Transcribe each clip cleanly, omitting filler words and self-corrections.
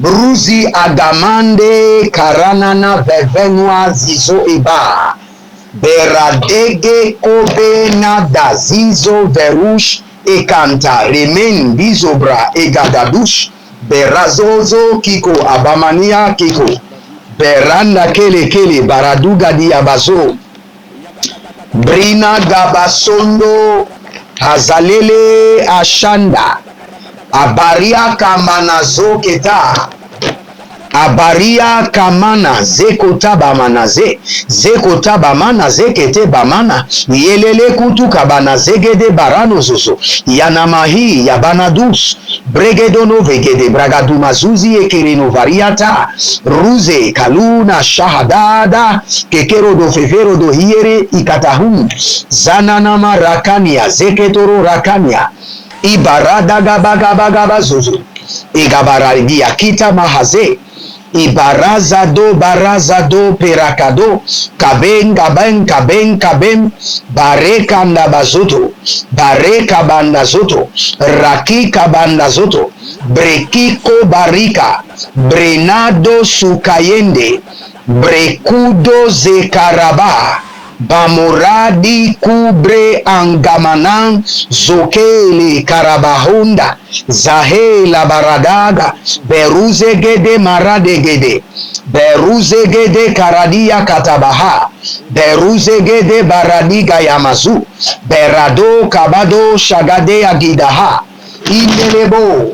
Bruzi agamande karanana bevenwa zizo eba. Beradege kobe nada zizo verush ekanta remen bizobra egadadush. Berazozo kiko abamania kiko. Beranda kele kele baraduga di abazo. Brina gabasondo hazalele ashanda. Abaria kamanazo keta. Abaria kamana zekota bamana zekota bamana zekete bamana yelele kutu kabana zegede barano zozo yanamahi yabanadus bregedono vegede bragadu mazuzi ekereno variata ruze kaluna shahadada kekero do fevero do hiere ikatahum zananama rakania zeketoro rakania ibarada gabagabagaba zozo igabaragia kita mahaze barazado perakado kaben bareka ndabazoto bareka bandazoto rakika bandazoto brekiko barika brenado sukayende brekudo zekaraba bamuradi kubre angamanan zokele karabahunda zahela baradaga beruzegede maradegede beruzegede karadia katabaha beruzegede baradiga yamazu berado kabado shagade agidaha inelebo.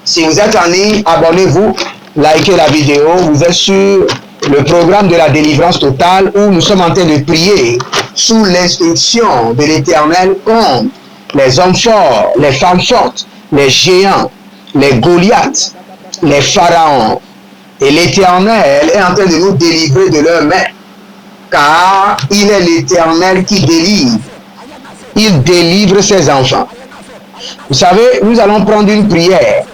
Si vous êtes en ligne, abonnez-vous, likez la vidéo, vous êtes sur le programme de la délivrance totale où nous sommes en train de prier sous l'instruction de l'Éternel contre les hommes forts, les femmes fortes, les géants, les Goliaths, les pharaons. Et l'Éternel est en train de nous délivrer de leurs mains, car il est l'Éternel qui délivre. Il délivre ses enfants. Vous savez, nous allons prendre une prière.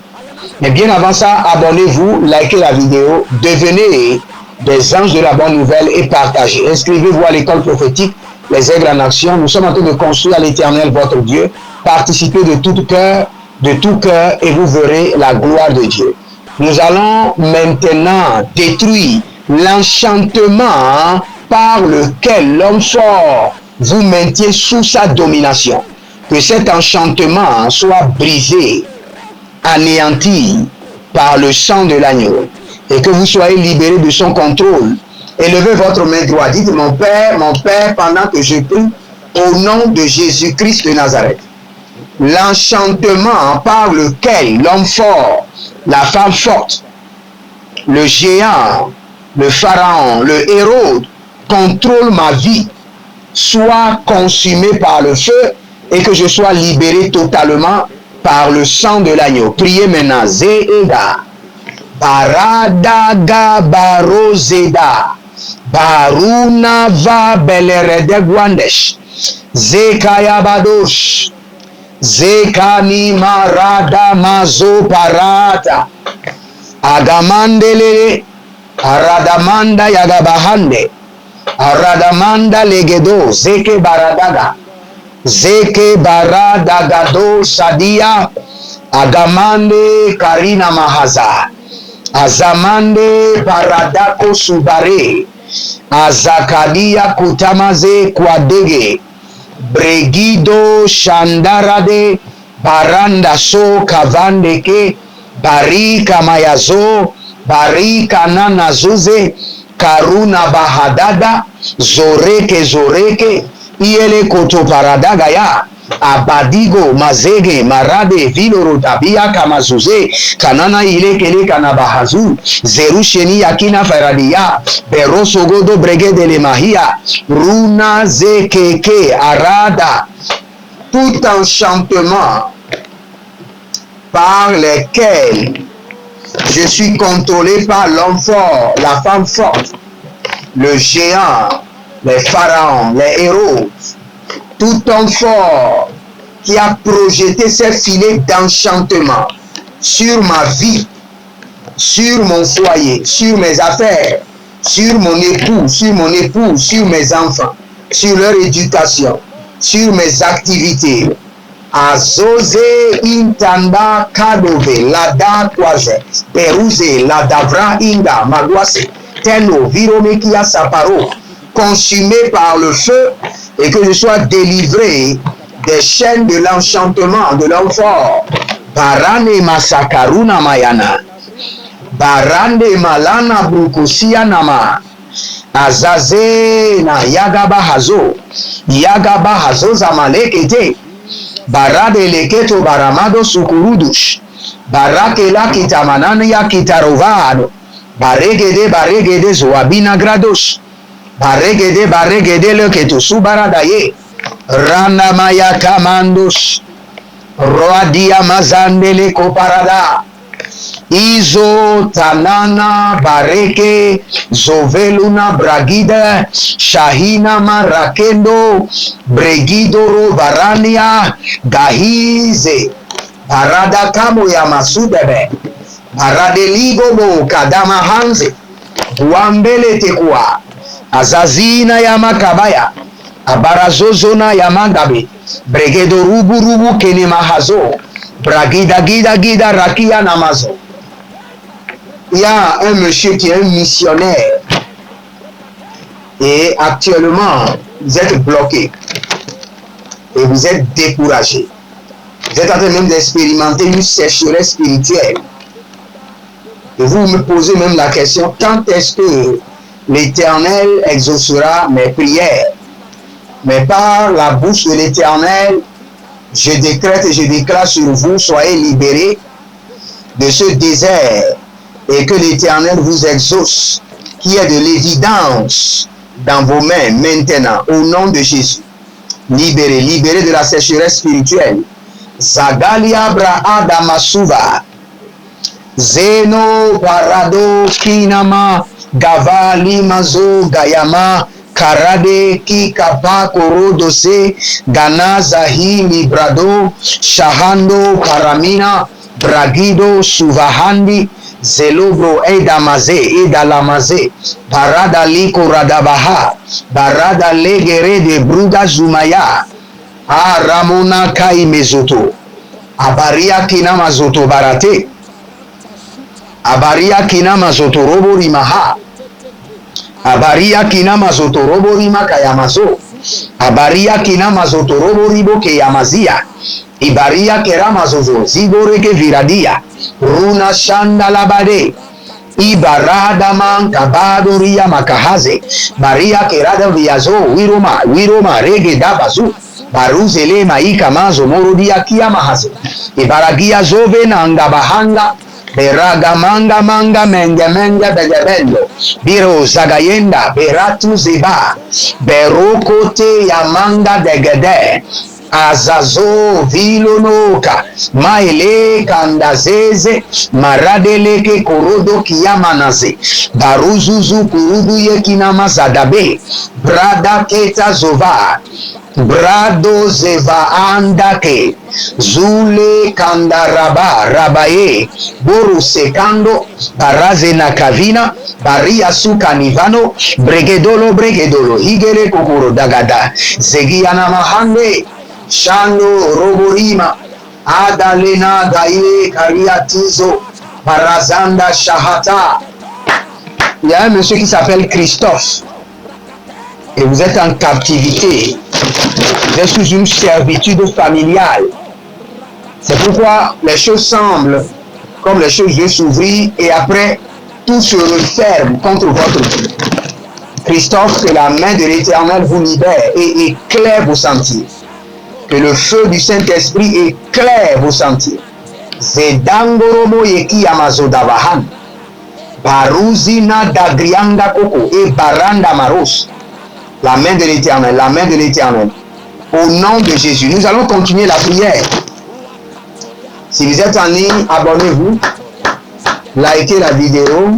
Mais bien avant ça, abonnez-vous, likez la vidéo, devenez des anges de la bonne nouvelle et partagez. Inscrivez-vous à l'école prophétique, les aigles en action. Nous sommes en train de construire l'Éternel, votre Dieu. Participez de tout cœur et vous verrez la gloire de Dieu. Nous allons maintenant détruire l'enchantement par lequel l'homme fort vous maintient sous sa domination. Que cet enchantement soit brisé, anéanti par le sang de l'agneau et que vous soyez libérés de son contrôle. Élevez votre main droite. Dites mon Père, pendant que je prie au nom de Jésus-Christ de Nazareth. L'enchantement par lequel l'homme fort, la femme forte, le géant, le pharaon, le héros contrôle ma vie, soit consumé par le feu et que je sois libéré totalement par le sang de l'agneau. Priez maintenant. Zéda. Baradaga barozeda. Baruna va belerede guandesh. Zekaya badosh. Zekani marada mazo parata. Agamandele. Aradamanda yagabahande. Aradamanda legedo. Zeke baradaga. Zeke baradagado sadia. Agamande karina mahaza. Azamande paradako subare. Azakadia kutamaze kwadege. Bregido shandarade. Baranda so kavandeke. Barika mayazo. Barika nanazuze. Karuna bahadada. Zoreke. Iele koto paradaga ya. Abadigo mazege marade viloro tabia kamazuze kanana ile kele kanabahazu zerusheni yakina faradia beroso godo bregede le mahia runa zekeke arada. Tout enchantement par lesquels je suis contrôlé par l'homme fort, la femme forte, le géant, les pharaons, les héros, tout homme fort qui a projeté ses filets d'enchantement sur ma vie, sur mon foyer, sur mes affaires, sur mon époux, sur mes enfants, sur leur éducation, sur mes activités. Azoze intanda kadove lada kwaze peruze ladavra inga magwase teno viromekia saparo consumé par le feu et que je sois délivré des chaînes de l'enchantement de l'homme fort. Barane masakaruna mayana barande malana brukosia nama azaze na yagaba hazo zamalekete barade leketo baramado sukurudush barakela kitamanani ya kitarovado baregede zoabina grados baregede leketo subaradaye rana maya kamandos roadia mazandele koparada izo tanana bareke zoveluna bragida shahina marakendo bregidoro varania gahize barada kamo ya masudebe baradeligobo kadama hanze buambele tekua azazina ya makabaya abarazozona ya magabe bregedo rubu kene mahazo bragida rakia namazo. Il y a un monsieur qui est un missionnaire et actuellement vous êtes bloqué et vous êtes découragé. Vous êtes en train même d'expérimenter une sécheresse spirituelle. Et vous me posez même la question, quand est-ce que l'Éternel exaucera mes prières? Mais par la bouche de l'Éternel, je décrète et je déclare sur vous, soyez libérés de ce désert et que l'Éternel vous exauce, qui est de l'évidence dans vos mains maintenant, au nom de Jésus. Libérés de la sécheresse spirituelle. Zagalia Braada Masuva, Zeno Parado Kinama Gavali Mazo Gayama Karade Kikapa Korodose Gana Zahili Brado Shahando Karamina Bragido Suvahandi Zelobro Edalamaze Barada Liko Radabaha Barada Legere de Bruda Zumaya Ramona Kai Mezoto Abaria Kina Mazoto Barate Abaria Kina Mazoto Robo Rimaha Abaria Kina Mazoto Robo Rima Kayamazo Abaria Kina Mazoto Robo Ribo Kayamazia Ibaria Keramazozo Zigoreke Viradia Runa Shanda Labade Ibarada man Kabado Ria Makahaze Maria Kerada Viazo Wiroma Rege Dabazu Baruzele Maika Mazo Morodia Kiamahaze Ibaragia Zove Nanga Bahanga Beraga manga menge begebendo Biro Zagayenda Beratu Ziba Berokote Yamanga Degede Azazo Vilonoka Maele Kandazeze Maradeleke Korodo Kiyamanaze Baruzuzu Kurudu Yekinama Zadabe Brada Keta Zova Brado Zeva Andake Zule Kandaraba Rabaye Boru Sekando Baraze Nakavina Baria Sukanivano Bregedolo Higere Kokoro Dagada Zegiana Mahande Shando Roborima Adalena Gaye Kariatizo Barazanda Shahata. Il y a un monsieur qui s'appelle Christophe et vous êtes en captivité, vous êtes sous une servitude familiale. C'est pourquoi les choses semblent comme les choses vont s'ouvrir et après tout se referme contre votre vie. Christophe, que la main de l'Éternel vous libère et éclaire vos sentiers. Que le feu du Saint-Esprit éclaire vos sentiers. Zedangoromo yeki amazodabahan. Baruzina dagrianda koko et baranda maros. La main de l'Éternel, la main de l'Éternel. Au nom de Jésus, nous allons continuer la prière. Si vous êtes en ligne, abonnez-vous, likez la vidéo,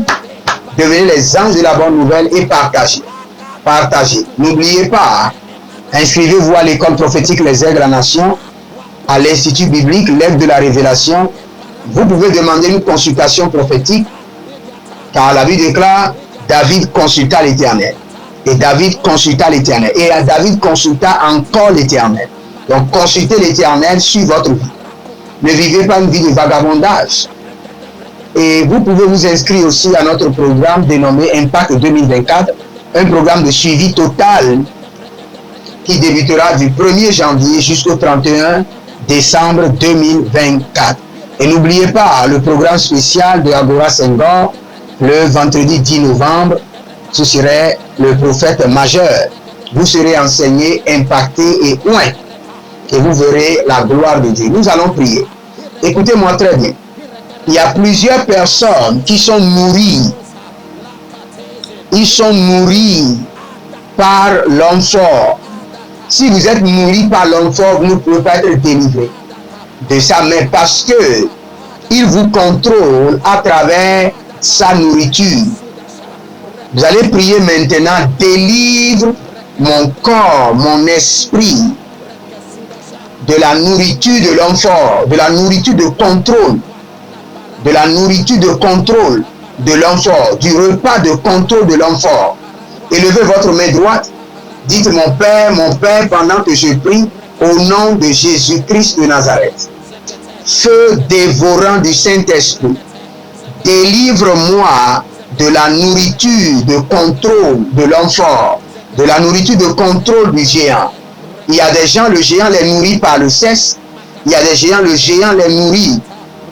devenez les anges de la bonne nouvelle et partagez. Partagez. N'oubliez pas, inscrivez-vous à l'école prophétique Les Aigles de la Nation, à l'Institut biblique L'Aigle de la Révélation. Vous pouvez demander une consultation prophétique, car la Bible déclare, David consulta l'Éternel. Et David consulta l'Éternel. Et David consulta encore l'Éternel. Donc consultez l'Éternel sur votre vie. Ne vivez pas une vie de vagabondage. Et vous pouvez vous inscrire aussi à notre programme dénommé Impact 2024, un programme de suivi total qui débutera du 1er janvier jusqu'au 31 décembre 2024. Et n'oubliez pas le programme spécial de Agora Senghor, le vendredi 10 novembre, ce serait le prophète majeur. Vous serez enseigné, impacté et oint. Et vous verrez la gloire de Dieu. Nous allons prier. Écoutez-moi très bien. Il y a plusieurs personnes qui sont nourries. Ils sont nourris par l'homme fort. Si vous êtes nourri par l'homme fort, vous ne pouvez pas être délivré de ça, mais parce que il vous contrôle à travers sa nourriture. Vous allez prier maintenant, délivre mon corps, mon esprit de la nourriture de l'homme fort, de la nourriture de contrôle, de la nourriture de contrôle de l'homme fort, du repas de contrôle de l'homme fort. Élevez votre main droite, dites mon Père, pendant que je prie, au nom de Jésus-Christ de Nazareth. Feu dévorant du Saint-Esprit, délivre-moi de la nourriture de contrôle de l'homme fort, de la nourriture de contrôle du géant. Il y a des gens, le géant les nourrit par le sexe. Il y a des géants, le géant les nourrit,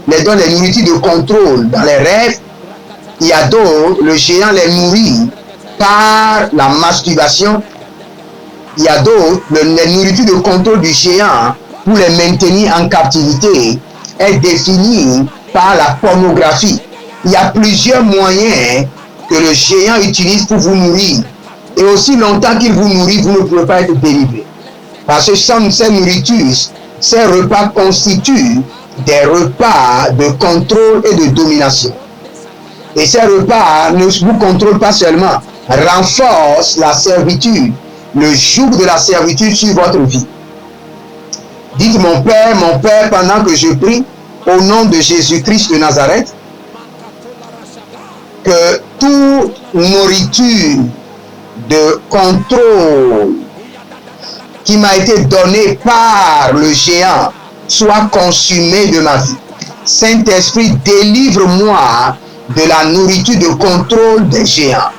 les donne les nourritures de contrôle dans les rêves. Il y a d'autres, le géant les nourrit par la masturbation. Il y a d'autres, les nourritures de contrôle du géant pour les maintenir en captivité est définie par la pornographie. Il y a plusieurs moyens que le géant utilise pour vous nourrir. Et aussi longtemps qu'il vous nourrit, vous ne pouvez pas être délivré. Parce que sans ces nourritures, ces repas constituent des repas de contrôle et de domination. Et ces repas ne vous contrôlent pas seulement, renforcent la servitude, le joug de la servitude sur votre vie. Dites mon Père, pendant que je prie, au nom de Jésus-Christ de Nazareth, que toute nourriture de contrôle qui m'a été donnée par le géant soit consumée de ma vie. Saint-Esprit, délivre-moi de la nourriture de contrôle des géants.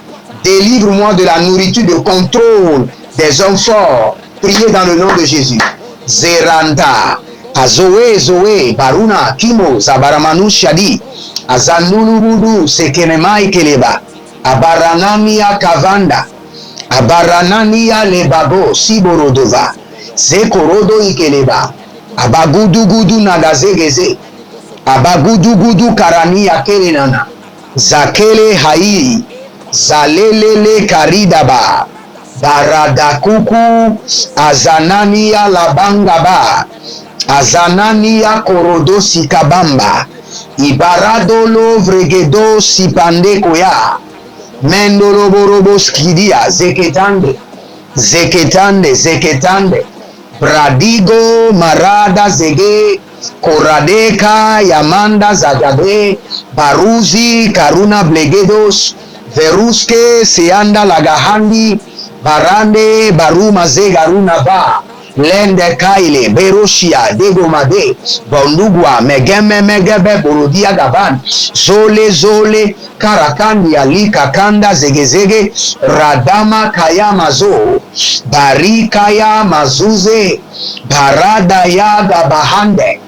Délivre-moi de la nourriture de contrôle des hommes forts. Priez dans le nom de Jésus. Zeranda, Azoé, Zoé, Baruna, Kimo, Zabaramanu, Shadi, Azanulurudu, Sekenemai Keleba, Abaranania Kavanda, Abaranania Lebabo, Siborodova, Zekorodo Ikeleba, Abagudugudu Nagazegeze, Abagudugudu Karania Kelenana, Zakele Hai, Zalelele Karidaba, Baradakuku, Azanania Labangaba, Azanania Korodo Sikabamba, Ibaradolo Vregedo Sipande Koya, Mendoloborobo Skidia, Zeketande, Zeketande, Zeketande, Bradigo, Marada Zege, Koradeka, Yamanda Zagade, Baruzi, Karuna Blegedos, Veruske, Seanda Lagahandi, Barande, Baruma Zegaruna Ba, Lende Kaile, Beroshia, Degomade, Bondugwa, Megeme Megebe, Borodia Gaban, Zole Zole, Karakandi, Ali Kakanda, Zegezege, Radama Kaya Mazo, Barikaya Mazuze, Barada Yaga Bahande,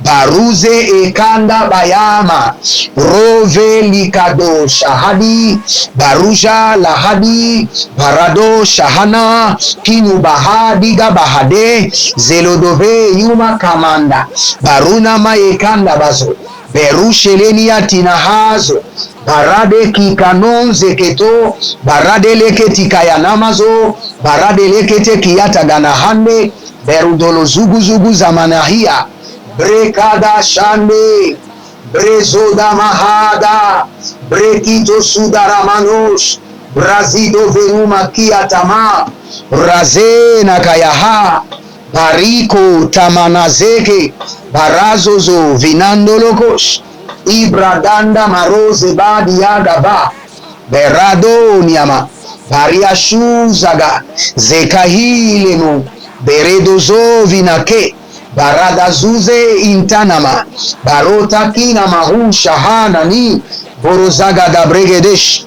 Baruze Ekanda Bayama, Rove Likado Shahadi, Baruja Lahadi, Barado Shahana, Kinu Bahadi Gabahade, Zelodove Yuma Kamanda, Baruna Maekanda Bazo, Berushelenia Tinahazo, Barade Kikanon Zeketo, Barade Leketi Kayanamazo, Barade Lekete Kiyata Ganahande, Berudolo Zugu Zugu Zamanahia, Brekada Shande, Brezoda Mahada, Brekito Sudaramanos, Brazido Veruma Kiatama, Razena Kayaha, Bariko Tamanazeke, Barazozo Vinando Locos, Ibradanda Marose Badiagaba, Berado Niama, Bariashu Zaga, Zekahilemo, beredozo vinake, baradazuze intanama, barotakina mahu shahanani, borozaga da bregedesh,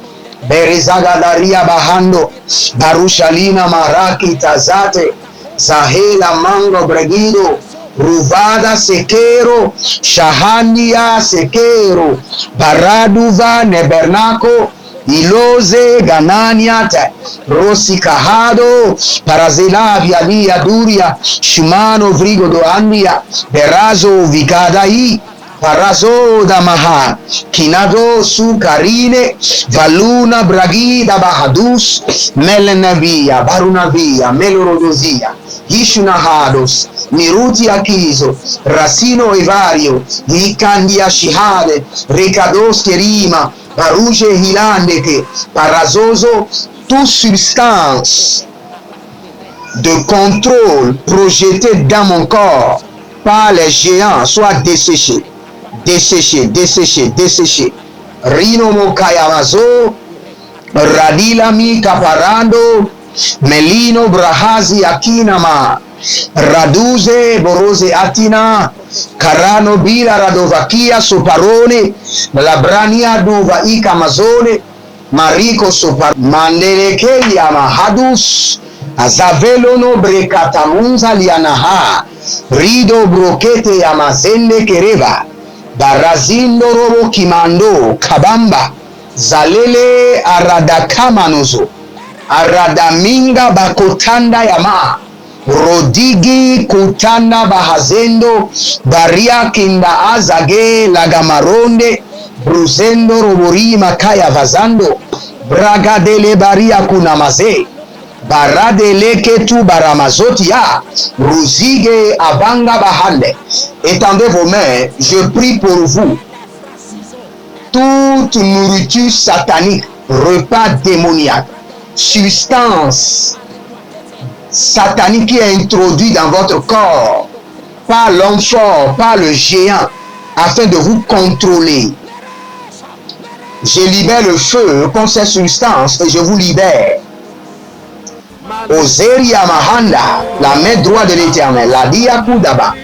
berezaga daria bahando, barushalina maraki tazate, zahela mango bregido, ruvada sekero, shahania sekero, baraduva nebernako, iloze gananiata, rosi kahado, parazela vialia duria, shumano vrigo do andia, berazo vigadai, parazo da maha, kinado su karine, valuna bragida bahadus, melenavia, barunavia, melorodozia, Ishunahados, Miruti Akizo, Racino Evario, Vicandia Shihade, Recados Kerima, Parouge Hilandeke, Parazozo, toute substance de contrôle projetée dans mon corps par les géants soit desséchée, desséchée, desséchée, desséchée. Rino Mokayamazo, Radilami Caparando, Melino Brahazi Akinama, Raduze Borose Atina, Carano Bila Radovakia Soparone, Labrania Duva Ikamazone, Mariko Sopar Mandelekelia Mahadus, Azavelono Brekatamunza Lianaha, Rido Brokete Amazende Kereva, Barazindo Robo Kimando, Kabamba, Zalele Aradakamanozo, Aradaminga bakotanda yama, Rodigi kutanda bahazendo, Baria kinda azage lagamaronde, Bruzendo robori makaya vazando, Bragadele baria kunamaze, Baradele ketu baramazotia, Ruzige abanga bahande. Étendez vos mains, je prie pour vous. Toute nourriture satanique, repas démoniaque, substance satanique qui est introduite dans votre corps par l'homme fort, par le géant, afin de vous contrôler. Je libère le feu contre ces substances et je vous libère. Ozeria Mahanda, la main droite de l'Éternel, la Diakudaba,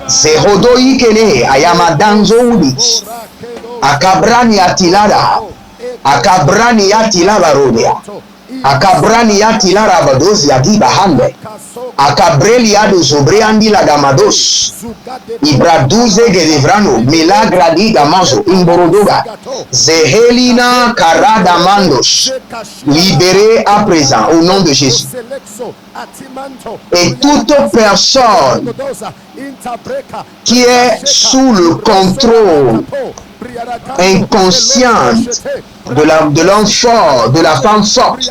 Zehodo Ikene, Ayamadanzo Udich, Akabrani Atilada, Akabrani Atilaba Rodea, Akabrani Atila Rabados Yadi Bahande, Akabreli Ado Zobreandi la Gamados, Ibraduze Gedevrano, Milagradi Gamazo, Imborodoga, Zehelina Karada Mandos, libéré à présent au nom de Jésus. Et toute personne qui est sous le contrôle inconsciente de l'homme fort, de la femme forte,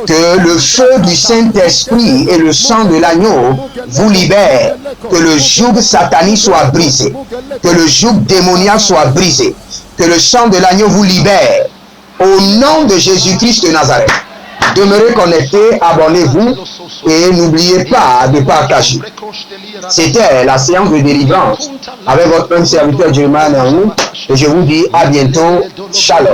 que le feu du Saint-Esprit et le sang de l'agneau vous libèrent, que le joug satanique soit brisé, que le joug démoniaque soit brisé, que le sang de l'agneau vous libère, au nom de Jésus-Christ de Nazareth. Demeurez connectés, abonnez-vous et n'oubliez pas de partager. C'était la séance de délivrance avec votre même serviteur Jeremiah Nanou et je vous dis à bientôt. Shalom.